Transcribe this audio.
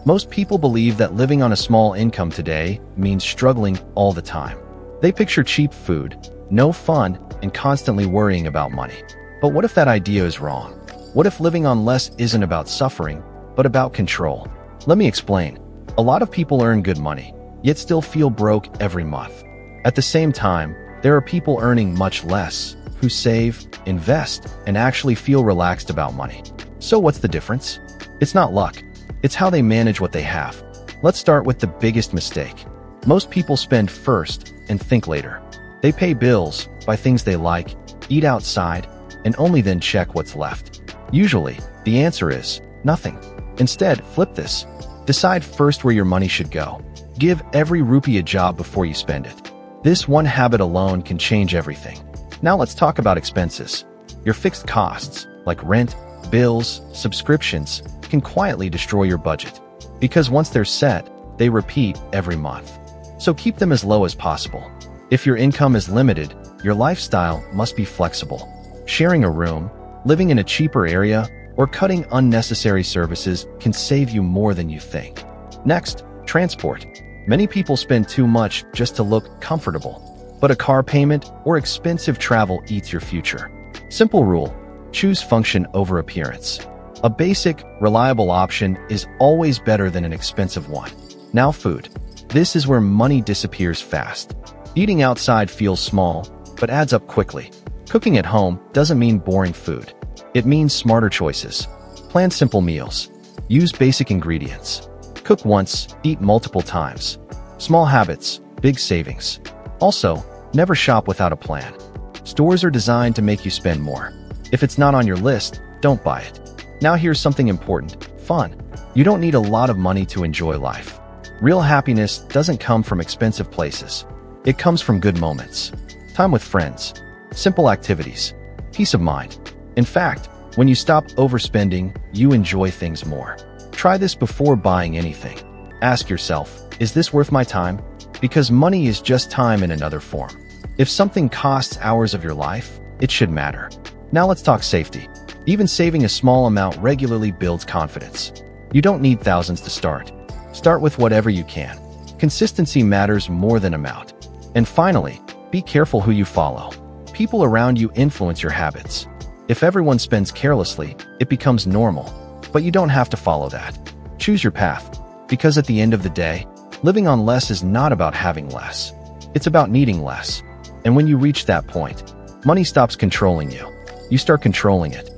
Most people believe that living on a small income today means struggling all the time. They picture cheap food, no fun, and constantly worrying about money. But what if that idea is wrong? What if living on less isn't about suffering, but about control? Let me explain. A lot of people earn good money, yet still feel broke every month. At the same time, there are people earning much less, who save, invest, and actually feel relaxed about money. So what's the difference? It's not luck. It's how they manage what they have. Let's start with the biggest mistake. Most people spend first and think later. They pay bills, buy things they like, eat outside, and only then check what's left. Usually, the answer is nothing. Instead, flip this. Decide first where your money should go. Give every rupee a job before you spend it. This one habit alone can change everything. Now let's talk about expenses. Your fixed costs, like rent, bills, subscriptions, can quietly destroy your budget. Because once they're set, they repeat every month. So keep them as low as possible. If your income is limited, your lifestyle must be flexible. Sharing a room, living in a cheaper area, or cutting unnecessary services can save you more than you think. Next, transport. Many people spend too much just to look comfortable, but a car payment or expensive travel eats your future. Simple rule: choose function over appearance. A basic, reliable option is always better than an expensive one. Now food. This is where money disappears fast. Eating outside feels small, but adds up quickly. Cooking at home doesn't mean boring food. It means smarter choices. Plan simple meals. Use basic ingredients. Cook once, eat multiple times. Small habits, big savings. Also, never shop without a plan. Stores are designed to make you spend more. If it's not on your list, don't buy it. Now here's something important: fun. You don't need a lot of money to enjoy life. Real happiness doesn't come from expensive places. It comes from good moments. Time with friends. Simple activities. Peace of mind. In fact, when you stop overspending, you enjoy things more. Try this before buying anything. Ask yourself, is this worth my time? Because money is just time in another form. If something costs hours of your life, it should matter. Now let's talk safety. Even saving a small amount regularly builds confidence. You don't need thousands to start. Start with whatever you can. Consistency matters more than amount. And finally, be careful who you follow. People around you influence your habits. If everyone spends carelessly, it becomes normal. But you don't have to follow that. Choose your path. Because at the end of the day, living on less is not about having less. It's about needing less. And when you reach that point, money stops controlling you. You start controlling it.